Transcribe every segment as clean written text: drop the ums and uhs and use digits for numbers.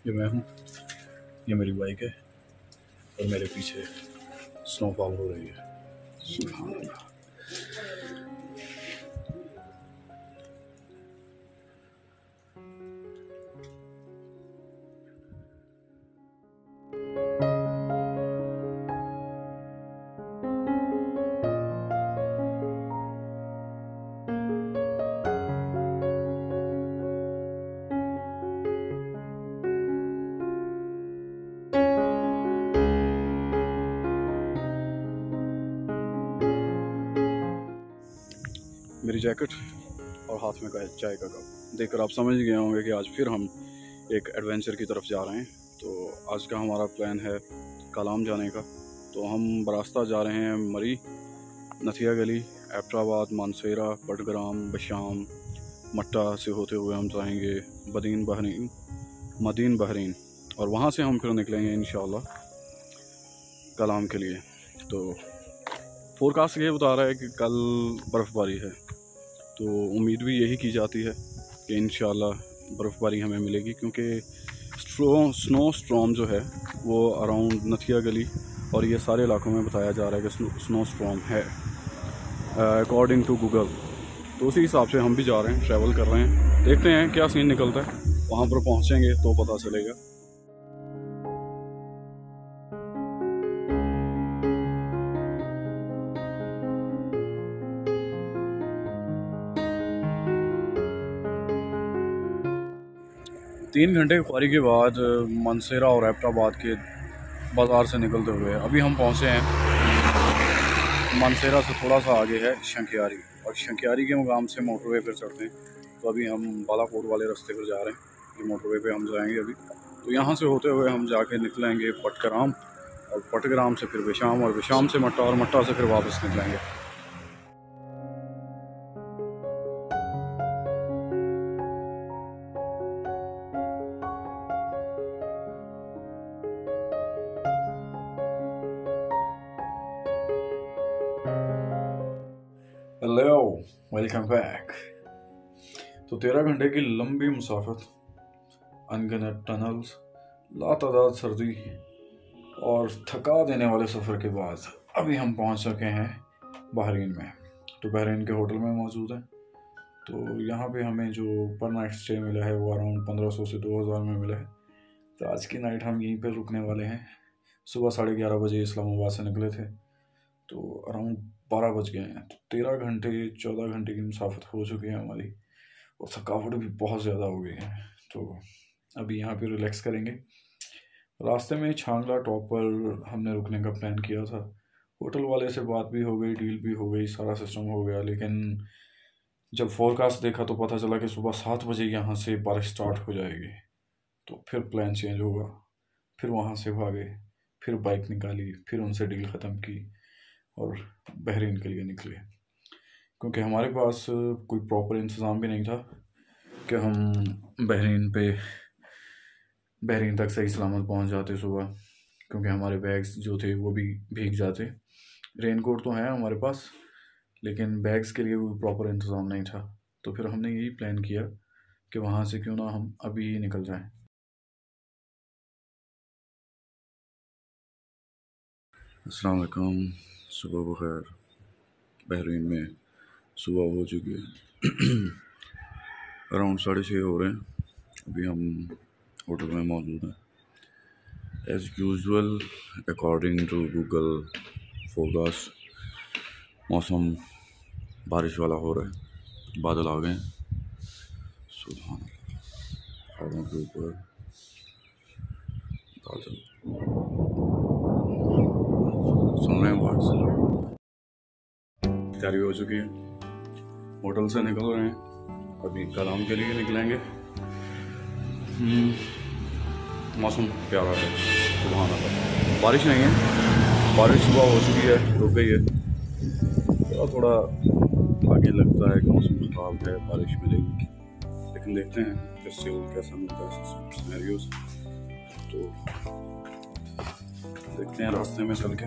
ये मैं हूँ, ये मेरी बाइक है और मेरे पीछे स्नोफॉल हो रही है। सुभान अल्लाह। मेरी जैकेट और हाथ में का चाय का कप देखकर आप समझ गए होंगे कि आज फिर हम एक एडवेंचर की तरफ जा रहे हैं। तो आज का हमारा प्लान है कलाम जाने का। तो हम बरास्ता जा रहे हैं मरी, नथिया गली, एबटाबाद, मानसेरा, बडग्राम, बशाम, मट्टा से होते हुए हम जाएंगे मदीन बहरीन और वहाँ से हम फिर निकलेंगे इंशाअल्लाह कलाम के लिए। तो फोरकास्ट ये बता रहा है कि कल बर्फ़बारी है, तो उम्मीद भी यही की जाती है कि इंशाअल्लाह बर्फ़बारी हमें मिलेगी, क्योंकि स्नो स्टॉर्म जो है वो अराउंड नथिया गली और ये सारे इलाकों में बताया जा रहा है कि स्नो स्टॉर्म है अकॉर्डिंग टू गूगल। तो उसी हिसाब से हम भी जा रहे हैं, ट्रैवल कर रहे हैं, देखते हैं क्या सीन निकलता है। वहाँ पर पहुँचेंगे तो पता चलेगा। तीन घंटे की ख्वारी के बाद मानसेरा और एबटाबाद के बाज़ार से निकलते हुए अभी हम पहुँचे हैं। मानसेरा से थोड़ा सा आगे है शंकियारी, और शंकियारी के मुकाम से मोटरवे पर चढ़ते हैं। तो अभी हम बालाकोट वाले रास्ते पर जा रहे हैं, ये मोटरवे पे हम जाएंगे अभी। तो यहाँ से होते हुए हम जाके निकलेंगे पटग्राम, और पटग्राम से फिर विशाम, और विशाम से मट्टा, और मट्टा से फिर वापस निकलेंगे। Hello, welcome back. तो 13 घंटे की लंबी मुसाफत, अनगिनत टनल्स, लातादाद सर्दी और थका देने वाले सफ़र के बाद अभी हम पहुंच सके हैं बहरीन में। तो बहरीन के होटल में मौजूद हैं। तो यहाँ पे हमें जो पर नाइट स्टे मिला है वो अराउंड 1500 से 2000 में मिला है। तो आज की नाइट हम यहीं पर रुकने वाले हैं। सुबह 11:30 बजे इस्लामाबाद से निकले थे, तो अराउंड 12 बज गए हैं। तो 13 घंटे 14 घंटे की मुसाफत हो चुकी है हमारी, और थकावट भी बहुत ज़्यादा हो गई है। तो अभी यहाँ पे रिलैक्स करेंगे। रास्ते में छांगला टॉप पर हमने रुकने का प्लान किया था। होटल वाले से बात भी हो गई, डील भी हो गई, सारा सिस्टम हो गया। लेकिन जब फोरकास्ट देखा तो पता चला कि सुबह 7 बजे यहाँ से बारिश स्टार्ट हो जाएगी। तो फिर प्लान चेंज होगा। फिर वहाँ से भागे, फिर बाइक निकाली, फिर उनसे डील ख़त्म की और बहरीन के लिए निकले, क्योंकि हमारे पास कोई प्रॉपर इंतज़ाम भी नहीं था कि हम बहरीन तक सही सलामत पहुंच जाते सुबह, क्योंकि हमारे बैग्स जो थे वो भी भीग जाते। रेनकोट तो है हमारे पास, लेकिन बैग्स के लिए कोई प्रॉपर इंतज़ाम नहीं था। तो फिर हमने यही प्लान किया कि वहाँ से क्यों ना हम अभी ही निकल जाएं। अस्सलाम वालेकुम, सुबह बखैर। बहरीन में सुबह हो चुकी है। अराउंड 6:30 हो रहे हैं। अभी हम होटल में मौजूद हैं। As usual according to Google forecast मौसम बारिश वाला हो रहा है, बादल आ गए हैं। सुभान अल्लाह, पहाड़ों के ऊपर बादल, सुन रहे हैं बारिश। तैयारी हो चुकी है, होटल से निकल रहे हैं, अभी कलाम के लिए निकलेंगे। मौसम प्यारा है, सुभान अल्लाह। बारिश नहीं है, बारिश सुबह हो चुकी है, रुक गई है। थोड़ा आगे लगता है कि मौसम ख़राब है, बारिश मिलेगी, लेकिन देखते हैं फेस्टिवल कैसा मिलता है सिनेरियोस। तो देखते हैं रास्ते में चल के।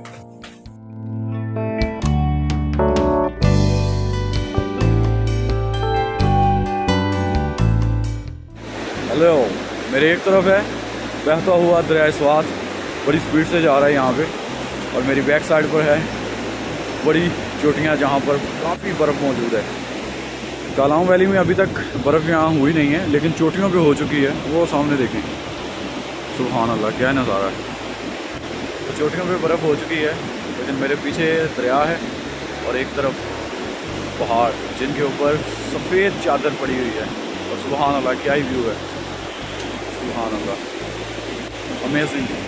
हेलो, मेरे एक तरफ है बहता हुआ दरिया स्वात बड़ी स्पीड से जा रहा है यहाँ पे, और मेरी बैक साइड पर है बड़ी चोटियाँ जहाँ पर काफ़ी बर्फ़ मौजूद है। कालाम वैली में अभी तक बर्फ़ यहाँ हुई नहीं है, लेकिन चोटियों पे हो चुकी है। वो सामने देखें, सुभान अल्लाह, क्या नज़ारा है। तो चोटियों पे बर्फ़ हो चुकी है, लेकिन मेरे पीछे दरिया है और एक तरफ पहाड़ जिनके ऊपर सफ़ेद चादर पड़ी हुई है। और सुभान अल्लाह, क्या ही व्यू है, सुभान अल्लाह, अमेजिंग।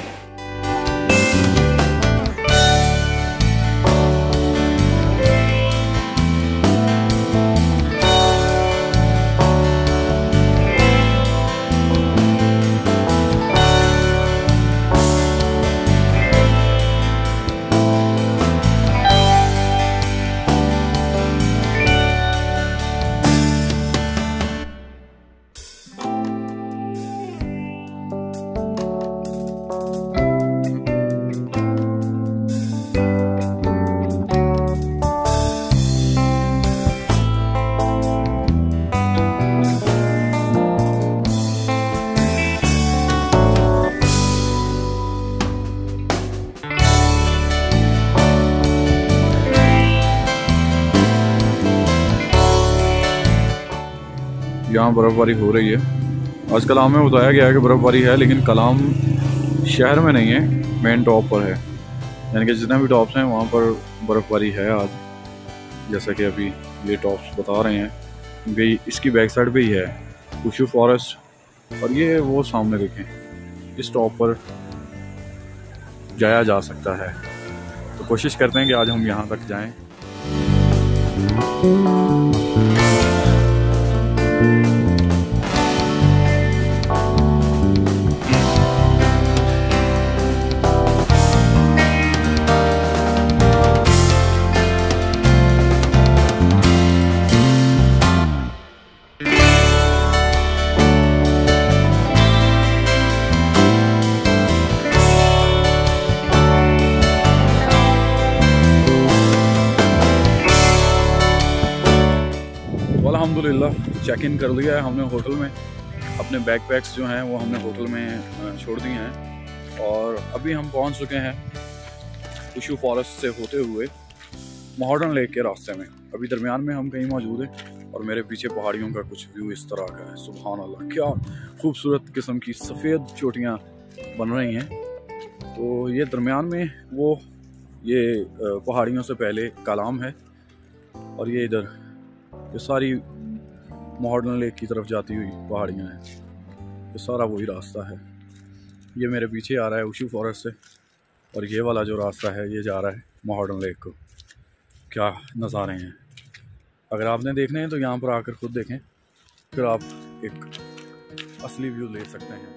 यहाँ बर्फ़बारी हो रही है। आज कलाम में बताया गया है कि बर्फ़बारी है, लेकिन कलाम शहर में नहीं है, मेन टॉप पर है। यानी कि जितने भी टॉप्स हैं वहाँ पर बर्फ़बारी है आज, जैसा कि अभी ये टॉप्स बता रहे हैं। क्योंकि इसकी बैक साइड पे ही है कुशू फॉरेस्ट, और ये वो सामने देखें, इस टॉप पर जाया जा सकता है। तो कोशिश करते हैं कि आज हम यहाँ तक जाएँ। अल्हम्दुलिल्लाह चेक इन कर लिया है हमने होटल में। अपने बैकपैक्स जो हैं वो हमने होटल में छोड़ दिए हैं, और अभी हम पहुंच चुके हैं कुशू फॉरेस्ट से होते हुए महार्डन लेक के रास्ते में। अभी दरमियान में हम कहीं मौजूद हैं, और मेरे पीछे पहाड़ियों का कुछ व्यू इस तरह का है। सुभान अल्लाह, क्या खूबसूरत किस्म की सफ़ेद चोटियाँ बन रही हैं। तो ये दरमियान में वो ये पहाड़ियों से पहले कालाम है, और ये इधर ये सारी महार्डन लेक की तरफ जाती हुई पहाड़ियाँ हैं। ये सारा वही रास्ता है। ये मेरे पीछे आ रहा है उशू फॉरेस्ट से, और ये वाला जो रास्ता है ये जा रहा है महार्डन लेक को। क्या नज़ारे हैं। अगर आपने देखने हैं तो यहाँ पर आकर खुद देखें, फिर आप एक असली व्यू ले सकते हैं।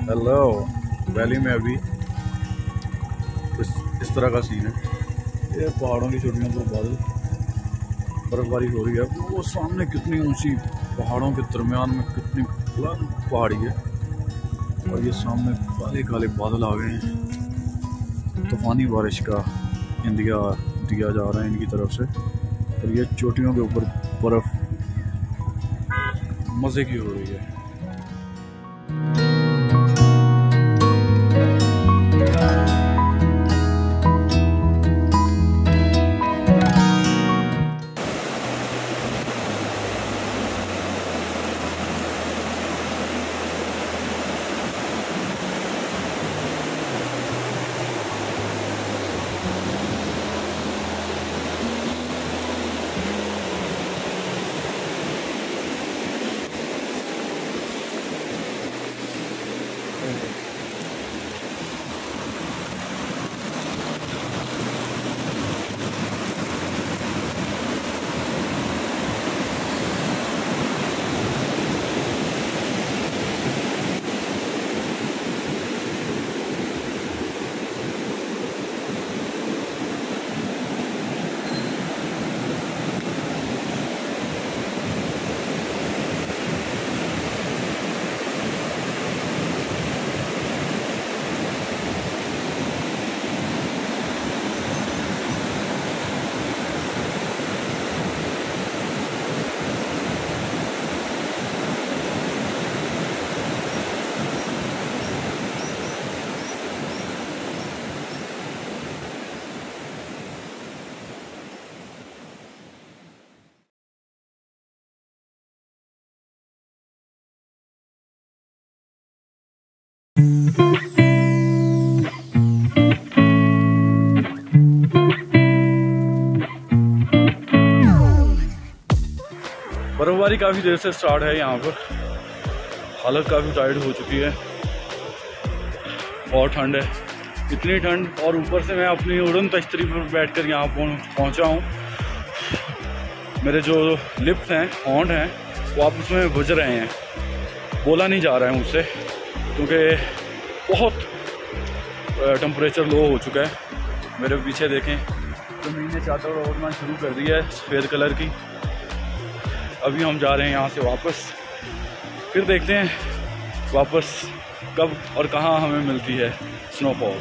हेलो, वैली में अभी इस तरह का सीन है। ये पहाड़ों की चोटियों पर बादल, बर्फबारी हो रही है। वो सामने कितनी ऊंची पहाड़ों के दरमियान में कितनी बुलंद पहाड़ी है, और ये सामने काले काले बादल आ गए हैं। तूफानी बारिश का इंदिया दिया जा रहा है इनकी तरफ से, और ये चोटियों के ऊपर बर्फ़ मज़े की हो रही है। बर्फबारी काफ़ी देर से स्टार्ट है यहाँ पर, हालत काफ़ी टाइट हो चुकी है, बहुत ठंड है, इतनी ठंड। और ऊपर से मैं अपनी उड़न तश्तरी पर बैठकर यहाँ पहुँचा हूँ। मेरे जो लिप्स हैं, होंठ हैं, वो आपस में बुझ रहे हैं, बोला नहीं जा रहा है मुझसे, क्योंकि बहुत टेम्परेचर लो हो चुका है। मेरे पीछे देखें, ज़मीन ने चादर ओढ़ना शुरू कर दी है सफ़ेद कलर की। अभी हम जा रहे हैं यहाँ से वापस, फिर देखते हैं वापस कब और कहाँ हमें मिलती है स्नोफॉल।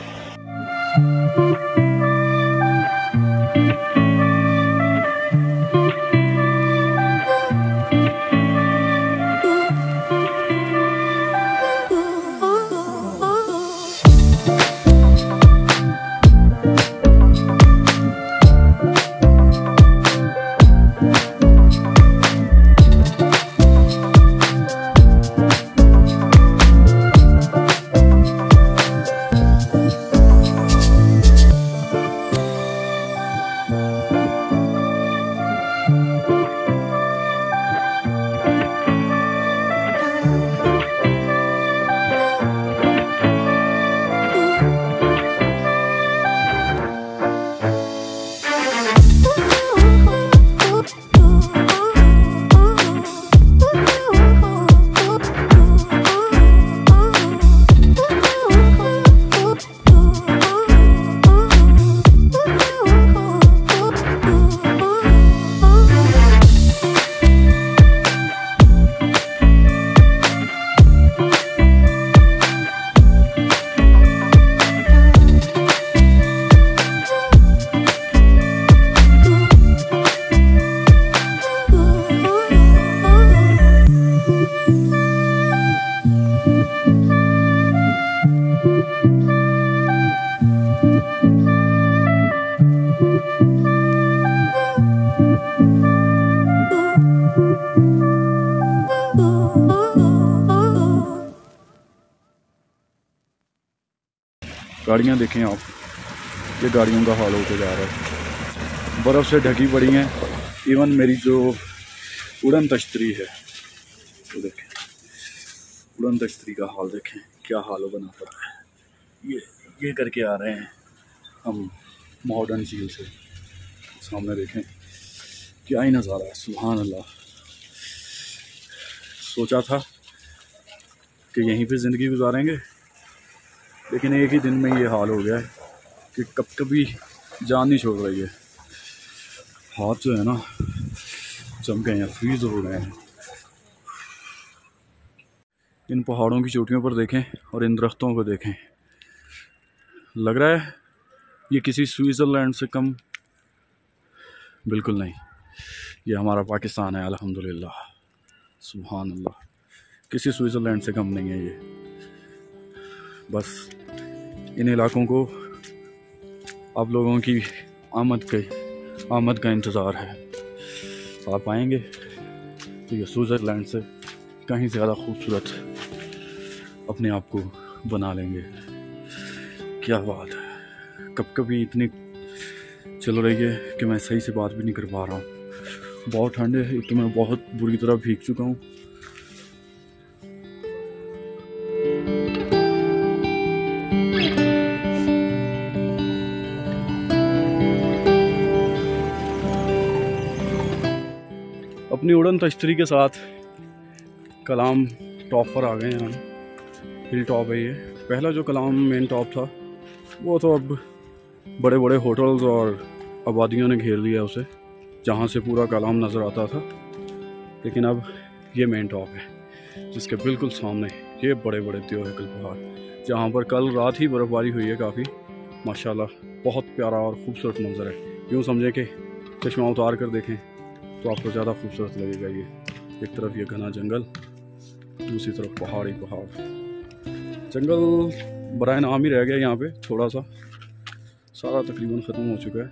गाड़ियाँ देखें आप, ये गाड़ियों का हाल होते जा रहा है, बर्फ़ से ढकी पड़ी हैं। इवन मेरी जो उड़न तश्तरी है, तो देखें उड़न तश्तरी का हाल देखें, क्या हाल बना पड़ा है। ये करके आ रहे हैं हम मॉडर्न झील से, सामने देखें क्या ही नज़ारा है, सुभान अल्लाह। सोचा था कि यहीं पे ज़िंदगी गुजारेंगे, लेकिन एक ही दिन में ये हाल हो गया है कि कभी जान नहीं छोड़ रही है। हाथ जो है ना जम गए हैं, फ्रीज हो गए हैं। इन पहाड़ों की चोटियों पर देखें और इन दरख्तों को देखें, लग रहा है ये किसी स्विट्ज़रलैंड से कम, बिल्कुल नहीं। ये हमारा पाकिस्तान है, अल्हम्दुलिल्लाह, सुभान अल्लाह। किसी स्विट्ज़रलैंड से कम नहीं है ये। बस इन इलाकों को आप लोगों की आमद का इंतज़ार है। आप आएंगे तो ये स्विट्ज़रलैंड से कहीं ज़्यादा खूबसूरत अपने आप को बना लेंगे। क्या बात है, कभी इतनी चल रही है कि मैं सही से बात भी नहीं कर पा रहा हूँ। बहुत ठंड है, एक तो मैं बहुत बुरी तरह भीग चुका हूँ। अपनी उड़न तश्तरी के साथ कलाम टॉप पर आ गए हैं हम। हिल टॉप है ये। पहला जो कलाम मेन टॉप था वो तो अब बड़े बड़े होटल्स और आबादियों ने घेर लिया उसे, जहाँ से पूरा कलाम नज़र आता था। लेकिन अब ये मेन टॉप है जिसके बिल्कुल सामने ये बड़े बड़े त्योहाकल पहाड़, जहाँ पर कल रात ही बर्फ़बारी हुई है काफ़ी। माशाल्लाह बहुत प्यारा और ख़ूबसूरत मंजर है। यूँ समझें कि चश्मा उतार कर देखें तो आपको ज़्यादा खूबसूरत लगेगा। ये एक तरफ ये घना जंगल, दूसरी तरफ पहाड़ी पहाड़। जंगल बराए नाम ही रह गया यहाँ पे, थोड़ा सा, सारा तकरीबन ख़त्म हो चुका है।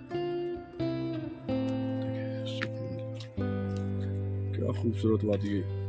क्या खूबसूरत वादी है।